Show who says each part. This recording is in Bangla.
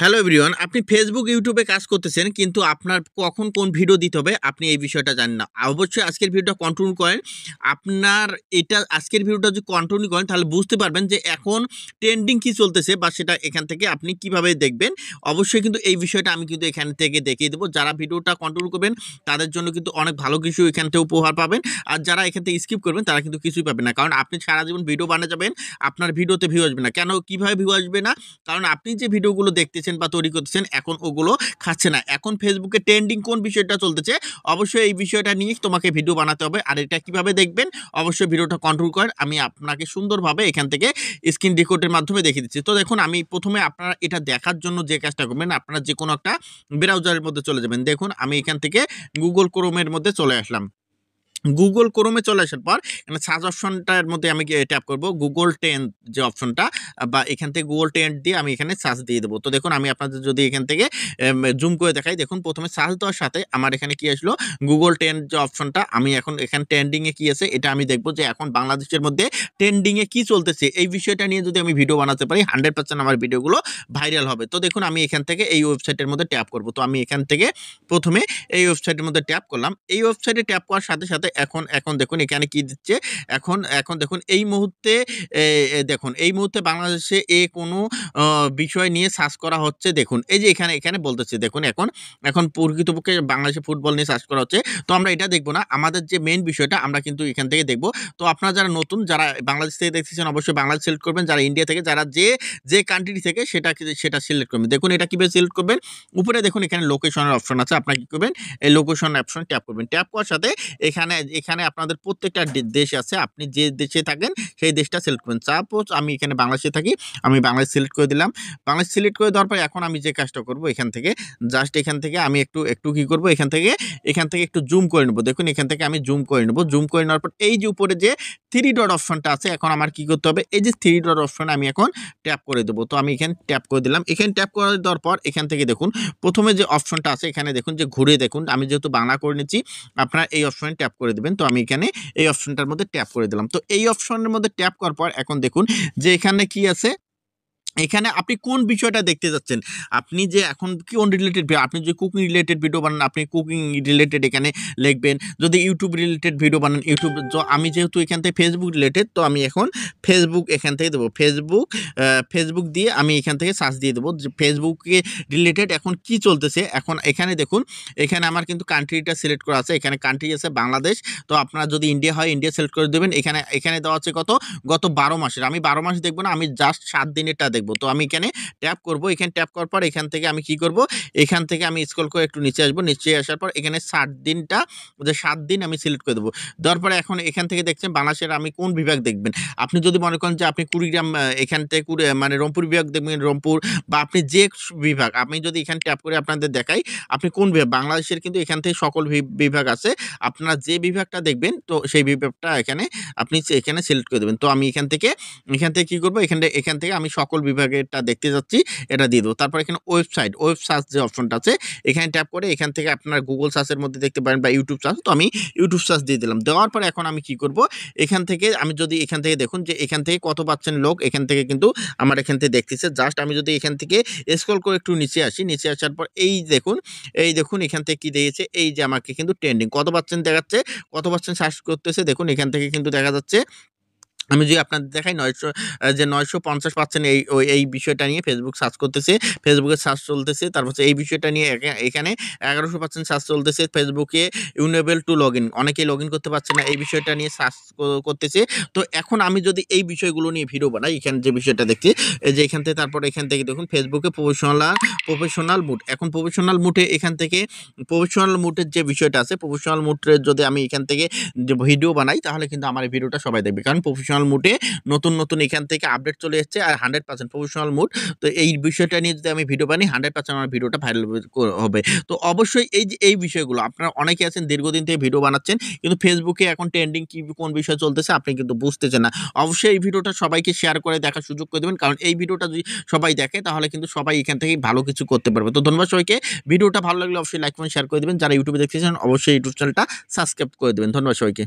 Speaker 1: হ্যালো এভরিওয়ান, আপনি ফেসবুক ইউটিউবে কাজ করতেছেন কিন্তু আপনার কখন কোন ভিডিও দিতে হবে আপনি এই বিষয়টা জানেন না। অবশ্যই আজকের ভিডিওটা কন্টিনিউ করেন। আপনার এটা আজকের ভিডিওটা যদি কন্টিনিউ করেন তাহলে বুঝতে পারবেন যে এখন ট্রেন্ডিং কি চলতেছে বা সেটা এখান থেকে আপনি কিভাবে দেখবেন। অবশ্যই কিন্তু এই বিষয়টা আমি কিন্তু এখান থেকে দেখিয়ে দেবো। যারা ভিডিওটা কন্টিনিউ করবেন তাদের জন্য কিন্তু অনেক ভালো কিছু এখান থেকে উপহার পাবেন। আর যারা এখান থেকে স্কিপ করবেন তারা কিন্তু কিছুই পাবেন না, কারণ আপনি সারা জীবন ভিডিও বানিয়ে যাবেন, আপনার ভিডিওতে ভিউ আসবে না। কেন, কিভাবে ভিউ আসবে না? কারণ আপনি যে ভিডিওগুলো দেখতেছেন বা তৈরি করতেছেন এখন ওগুলো খাচ্ছে না। এখন ফেসবুকে ট্রেন্ডিং কোন বিষয়টা চলতেছে, অবশ্যই এই বিষয়টা নিয়ে তোমাকে ভিডিও বানাতে হবে। আর এটা কিভাবে দেখবেন, অবশ্যই ভিডিওটা কন্ট্রোল করেন। আমি আপনাকে সুন্দরভাবে এখান থেকে স্ক্রিন রেকর্ডের মাধ্যমে দেখিয়ে দিচ্ছি। তো দেখুন, আমি প্রথমে আপনারা এটা দেখার জন্য যে কাজটা করবেন, আপনারা যে কোনো একটা ব্রাউজারের মধ্যে চলে যাবেন। দেখুন, আমি এখান থেকে গুগল ক্রোমের মধ্যে চলে আসলাম। গুগল ক্রোমে চলে আসার পর এখানে সার্চ অপশনটার মধ্যে আমি ট্যাপ করব গুগল টেন্ট যে অপশনটা, বা এখান থেকে গুগল টেন্ট দিয়ে আমি এখানে সার্চ দিয়ে দেবো। তো দেখুন, আমি আপনাদের যদি এখান থেকে জুম করে দেখাই, দেখুন প্রথমে সার্চ দেওয়ার সাথে আমার এখানে কি আসলো, গুগল টেন্ট যে অপশনটা। আমি এখন এখানে ট্রেন্ডিংয়ে কি আছে এটা আমি দেখবো যে এখন বাংলাদেশের মধ্যে ট্রেন্ডিংয়ে কি চলতেছে। এই বিষয়টা নিয়ে যদি আমি ভিডিও বানাতে পারি 100% আমার ভিডিওগুলো ভাইরাল হবে। তো দেখুন, আমি এখান থেকে এই ওয়েবসাইটের মধ্যে ট্যাপ করব। তো আমি এখান থেকে প্রথমে এই ওয়েবসাইটের মধ্যে ট্যাপ করলাম। এই ওয়েবসাইটে ট্যাপ করার সাথে সাথে এখন দেখুন এখানে কি দিচ্ছে। এখন দেখুন এই মুহূর্তে দেখুন এই মুহূর্তে বাংলাদেশে কোনো বিষয় নিয়ে সার্চ করা হচ্ছে। দেখুন এই যে এখানে বলতেছে, দেখুন এখন প্রকৃতপক্ষে বাংলাদেশে ফুটবল নিয়ে সার্চ করা হচ্ছে। তো আমরা এটা দেখবো না, আমাদের যে মেইন বিষয়টা আমরা কিন্তু এখান থেকে দেখবো। তো আপনারা যারা নতুন, যারা বাংলাদেশ থেকে দেখতেছেন অবশ্যই বাংলাদেশ সিলেক্ট করবেন, যারা ইন্ডিয়া থেকে, যারা যে কান্ট্রি থেকে সেটা সিলেক্ট করবেন। দেখুন এটা কিভাবে সিলেক্ট করবেন, উপরে দেখুন এখানে লোকেশনের অপশন আছে। আপনারা কি করবেন, এই লোকেশন অপশন ট্যাপ করবেন। ট্যাপ করার সাথে এখানে আপনাদের প্রত্যেকটা দেশ আছে, আপনি যে দেশে থাকেন সেই দেশটা সিলেক্ট করবেন। সাপোজ আমি এখানে বাংলাদেশে থাকি, আমি বাংলাদেশ সিলেক্ট করে দিলাম। বাংলাদেশ সিলেক্ট করে দেওয়ার পর এখন আমি যে কাজটা করব, এখান থেকে জাস্ট এখান থেকে আমি একটু কি করব, এখান থেকে একটু জুম করে নেব। দেখুন এখান থেকে আমি জুম করে নেব। জুম করে নেওয়ার পর এই যে উপরে যে থ্রি ডট অপশনটা আছে, এখন আমার কি করতে হবে, এই যে থ্রি ডট অপশন আমি এখন ট্যাপ করে দেবো। তো আমি এখানে ট্যাপ করে দিলাম। এখানে ট্যাপ করে দেওয়ার পর এখান থেকে দেখুন প্রথমে যে অপশনটা আছে, এখানে দেখুন যে ঘুরে দেখুন, আমি যেহেতু বাংলা করে নিচ্ছি আপনারা এই অপশনে ট্যাপ করে দেবেন। তো আমি এখানে এই অপশনটার মধ্যে ট্যাপ করে দিলাম। তো এই অপশনের মধ্যে ট্যাপ করার পর এখন দেখুন যে এখানে কি আছে, এখানে আপনি কোন বিষয়টা দেখতে যাচ্ছেন, আপনি যে এখন কোন রিলেটেড, আপনি যদি কুকিং রিলেটেড ভিডিও বানান আপনি কুকিং রিলেটেড এখানে লিখবেন। যদি ইউটিউব রিলেটেড ভিডিও বানান ইউটিউব, আমি যেহেতু এখান থেকে ফেসবুক রিলেটেড, তো আমি এখন ফেসবুক এখান থেকে দেবো। ফেসবুক দিয়ে আমি এখান থেকে সার্চ দিয়ে দেবো যে ফেসবুকে রিলেটেড এখন কি চলতেছে। এখন এখানে দেখুন, এখানে আমার কিন্তু কান্ট্রিটা সিলেক্ট করা আছে। এখানে কান্ট্রি আছে বাংলাদেশ। তো আপনারা যদি ইন্ডিয়া হয় ইন্ডিয়া সিলেক্ট করে দেবেন। এখানে দেওয়া আছে গত 12 মাসের। আমি 12 মাস দেখবো না, আমি জাস্ট 7 দিনেরটা দেখবো। তো আমি এখানে ট্যাপ করব। এখানে ট্যাপ করার পর এখান থেকে আমি কি করব, এখান থেকে আমি স্ক্রল করে একটু নিচে আসবো। নিচে আসার পর এখানে 60 দিনটা, যে 7 দিন আমি সিলেক্ট করে দেবো। দেওয়ার পরে এখন এখান থেকে দেখছেন বাংলাদেশের আমি কোন বিভাগ দেখবেন। আপনি যদি মনে করেন যে আপনি কুড়িগ্রাম, এখান থেকে মানে রংপুর বিভাগ দেখবেন, রংপুর, বা আপনি যে বিভাগ, আমি যদি এখানে ট্যাপ করে আপনাদের দেখাই আপনি কোন বিভাগ, বাংলাদেশের কিন্তু এখান থেকে সকল বিভাগ আছে। আপনারা যে বিভাগটা দেখবেন তো সেই বিভাগটা আপনি এখানে সিলেক্ট করে দেবেন। তো আমি এখান থেকে কি করব, এখান থেকে আমি সকল বিভাগেরটা দেখতে যাচ্ছি, এটা দিয়ে দেবো। তারপর এখানে ওয়েব সার্চ যে অপশনটা আছে এখানে ট্যাপ করে এখান থেকে আপনার গুগল সার্চের মধ্যে দেখতে পারেন বা ইউটিউব সার্চ। তো আমি ইউটিউব সার্চ দিয়ে দিলাম। দেওয়ার পরে এখন আমি কি করব, এখান থেকে আমি যদি এখান থেকে দেখুন যে এখান থেকে কত পাচ্ছেন লোক, এখান থেকে কিন্তু আমার এখান থেকে দেখতেছে। জাস্ট আমি যদি এখান থেকে স্ক্রল করে একটু নিচে আসি, নিচে আসার পর এই দেখুন এখান থেকে কি দিয়েছে, এই যে আমাকে কিন্তু ট্রেন্ডিং কত পাচ্ছেন দেখাচ্ছে, কত পার্সেন্ট সার্চ করতেছে। দেখুন এখান থেকে কিন্তু দেখা যাচ্ছে, আমি যদি আপনাদের দেখাই 950% এই বিষয়টা নিয়ে ফেসবুক সার্চ করতেছে, ফেসবুকে সার্চ চলতেছে। তারপর এই বিষয়টা নিয়ে এখানে 1100% সার্চ চলতেছে। ফেসবুকে ইউনেবল টু লগ ইন, অনেকেই লগ ইন করতে পারছে না, এই বিষয়টা নিয়ে সার্চ করতেছে। তো এখন আমি যদি এই বিষয়গুলো নিয়ে ভিডিও বানাই, এখানে যে বিষয়টা দেখছি, এই যে এখান থেকে, তারপর এখান থেকে দেখুন ফেসবুকে প্রফেশনাল মুড, এখন প্রফেশনাল মুডে এখান থেকে প্রফেশনাল মুডের যে বিষয়টা আছে, প্রফেশনাল মুডের যদি আমি এখান থেকে যে ভিডিও বানাই তাহলে কিন্তু আমার এই ভিডিওটা সবাই দেখবে, কারণ প্রফেশনাল মুডে নতুন এখান থেকে আপডেট চলে এসেছে। আর 100% প্রফেশনাল মুড, তো এই বিষয়টা নিয়ে যদি আমি ভিডিও বানাই 100% আমার ভিডিওটা ভাইরাল হবে। তো অবশ্যই এই বিষয়গুলো, আপনারা অনেকে আছেন দীর্ঘদিন থেকে ভিডিও বানাচ্ছেন কিন্তু ফেসবুকে এখন ট্রেন্ডিং কোন বিষয় চলতেছে আপনি কিন্তু বুঝতেছেন না। অবশ্যই এই ভিডিওটা সবাইকে শেয়ার করে দেখার সুযোগ করে দেবেন, কারণ এই ভিডিওটা যদি সবাই দেখে তাহলে কিন্তু সবাই এখান থেকে ভালো কিছু করতে পারবে। তো ধন্যবাদ সবাইকে। ভিডিওটা ভালো লাগলে অবশ্যই লাইক কমেন্ট শেয়ার করে দেবেন। যারা ইউটিউবে দেখতেছেন অবশ্যই ইউটিউব চ্যানেলটা সাবস্ক্রাইব করে দেবেন। ধন্যবাদ সবাইকে।